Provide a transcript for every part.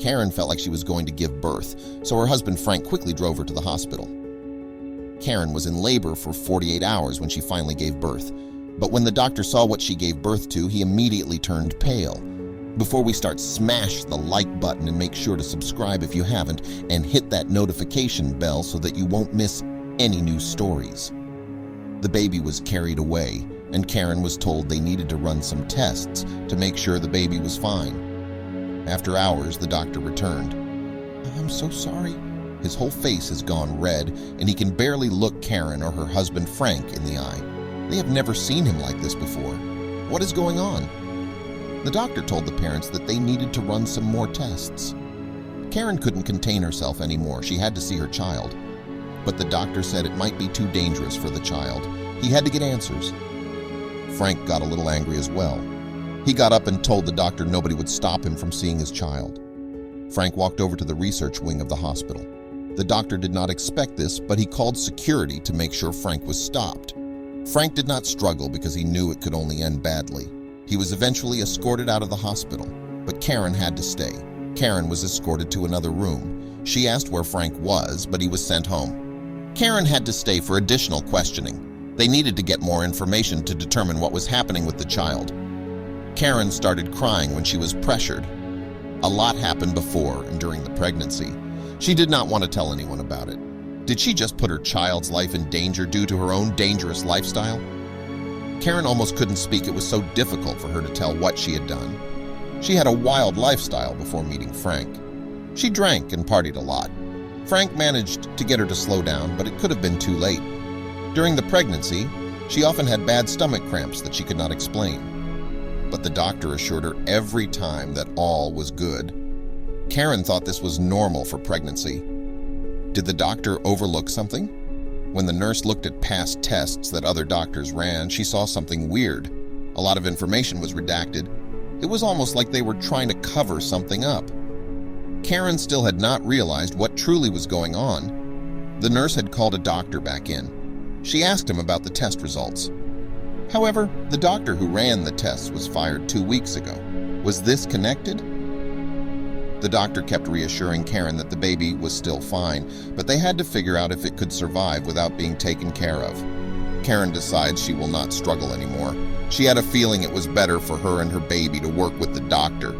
Karen felt like she was going to give birth, so her husband Frank quickly drove her to the hospital. Karen was in labor for 48 hours when she finally gave birth, but when the doctor saw what she gave birth to, he immediately turned pale. Before we start, smash the like button and make sure to subscribe if you haven't, and hit that notification bell so that you won't miss any new stories. The baby was carried away, and Karen was told they needed to run some tests to make sure the baby was fine. After hours, the doctor returned. "I'm so sorry." His whole face has gone red, and he can barely look Karen or her husband Frank in the eye. They have never seen him like this before. What is going on? The doctor told the parents that they needed to run some more tests. Karen couldn't contain herself anymore. She had to see her child. But the doctor said it might be too dangerous for the child. He had to get answers. Frank got a little angry as well. He got up and told the doctor nobody would stop him from seeing his child. Frank walked over to the research wing of the hospital. The doctor did not expect this, but he called security to make sure Frank was stopped. Frank did not struggle because he knew it could only end badly. He was eventually escorted out of the hospital, but Karen had to stay. Karen was escorted to another room. She asked where Frank was, but he was sent home. Karen had to stay for additional questioning. They needed to get more information to determine what was happening with the child. Karen started crying when she was pressured. A lot happened before and during the pregnancy. She did not want to tell anyone about it. Did she just put her child's life in danger due to her own dangerous lifestyle? Karen almost couldn't speak. It was so difficult for her to tell what she had done. She had a wild lifestyle before meeting Frank. She drank and partied a lot. Frank managed to get her to slow down, but it could have been too late. During the pregnancy, she often had bad stomach cramps that she could not explain. But the doctor assured her every time that all was good. Karen thought this was normal for pregnancy. Did the doctor overlook something? When the nurse looked at past tests that other doctors ran, she saw something weird. A lot of information was redacted. It was almost like they were trying to cover something up. Karen still had not realized what truly was going on. The nurse had called a doctor back in. She asked him about the test results. However, the doctor who ran the tests was fired 2 weeks ago. Was this connected? The doctor kept reassuring Karen that the baby was still fine, but they had to figure out if it could survive without being taken care of. Karen decides she will not struggle anymore. She had a feeling it was better for her and her baby to work with the doctor.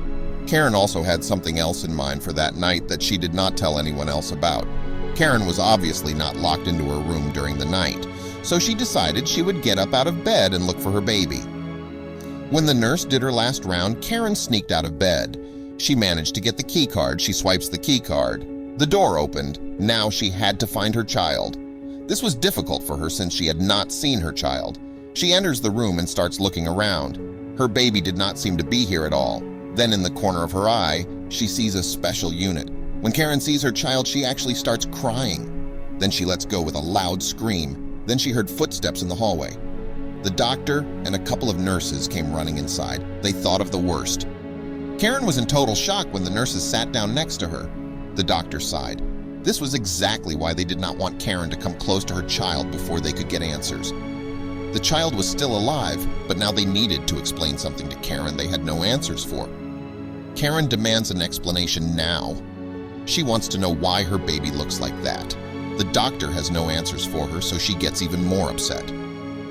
Karen also had something else in mind for that night that she did not tell anyone else about. Karen was obviously not locked into her room during the night, so she decided she would get up out of bed and look for her baby. When the nurse did her last round, Karen sneaked out of bed. She managed to get the key card. She swipes the key card. The door opened. Now she had to find her child. This was difficult for her since she had not seen her child. She enters the room and starts looking around. Her baby did not seem to be here at all. Then in the corner of her eye, she sees a special unit. When Karen sees her child, she actually starts crying. Then she lets go with a loud scream. Then she heard footsteps in the hallway. The doctor and a couple of nurses came running inside. They thought of the worst. Karen was in total shock when the nurses sat down next to her. The doctor sighed. This was exactly why they did not want Karen to come close to her child before they could get answers. The child was still alive, but now they needed to explain something to Karen they had no answers for. Karen demands an explanation now. She wants to know why her baby looks like that. The doctor has no answers for her, so she gets even more upset.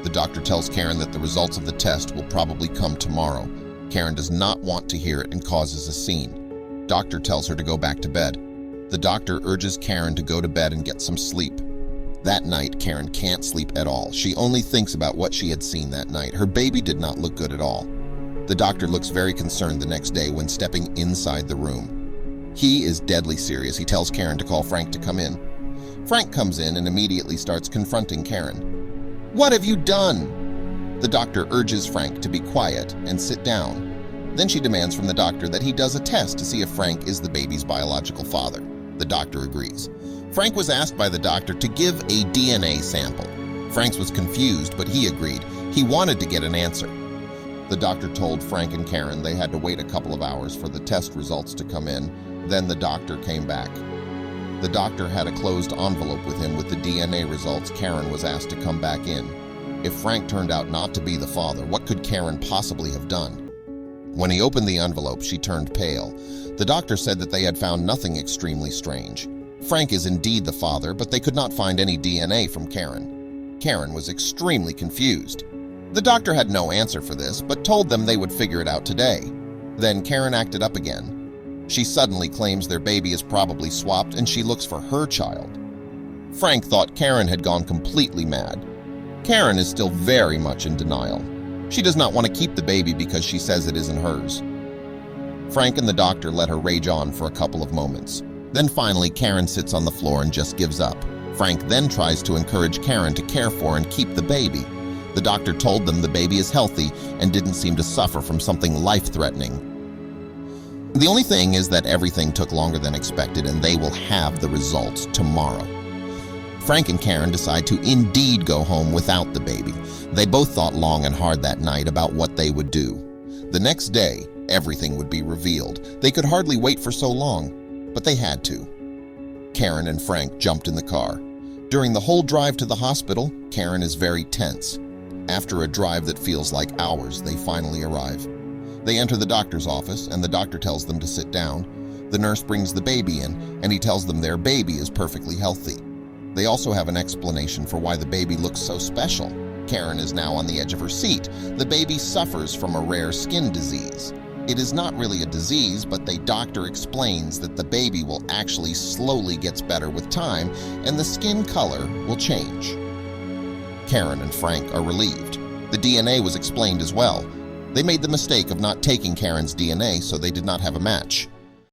The doctor tells Karen that the results of the test will probably come tomorrow. Karen does not want to hear it and causes a scene. Doctor tells her to go back to bed. The doctor urges Karen to go to bed and get some sleep. That night, Karen can't sleep at all. She only thinks about what she had seen that night. Her baby did not look good at all. The doctor looks very concerned the next day when stepping inside the room. He is deadly serious. He tells Karen to call Frank to come in. Frank comes in and immediately starts confronting Karen. "What have you done?" The doctor urges Frank to be quiet and sit down. Then she demands from the doctor that he does a test to see if Frank is the baby's biological father. The doctor agrees. Frank was asked by the doctor to give a DNA sample. Frank was confused, but he agreed. He wanted to get an answer. The doctor told Frank and Karen they had to wait a couple of hours for the test results to come in. Then the doctor came back. The doctor had a closed envelope with him with the DNA results. Karen was asked to come back in. If Frank turned out not to be the father, what could Karen possibly have done? When he opened the envelope, she turned pale. The doctor said that they had found nothing extremely strange. Frank is indeed the father, but they could not find any DNA from Karen. Karen was extremely confused. The doctor had no answer for this, but told them they would figure it out today. Then Karen acted up again. She suddenly claims their baby is probably swapped and she looks for her child. Frank thought Karen had gone completely mad. Karen is still very much in denial. She does not want to keep the baby because she says it isn't hers. Frank and the doctor let her rage on for a couple of moments. Then finally, Karen sits on the floor and just gives up. Frank then tries to encourage Karen to care for and keep the baby. The doctor told them the baby is healthy and didn't seem to suffer from something life-threatening. The only thing is that everything took longer than expected and they will have the results tomorrow. Frank and Karen decide to indeed go home without the baby. They both thought long and hard that night about what they would do. The next day, everything would be revealed. They could hardly wait for so long, but they had to. Karen and Frank jumped in the car. During the whole drive to the hospital, Karen is very tense. After a drive that feels like hours, they finally arrive. They enter the doctor's office, and the doctor tells them to sit down. The nurse brings the baby in, and he tells them their baby is perfectly healthy. They also have an explanation for why the baby looks so special. Karen is now on the edge of her seat. The baby suffers from a rare skin disease. It is not really a disease, but the doctor explains that the baby will actually slowly gets better with time, and the skin color will change. Karen and Frank are relieved. The DNA was explained as well. They made the mistake of not taking Karen's DNA, so they did not have a match.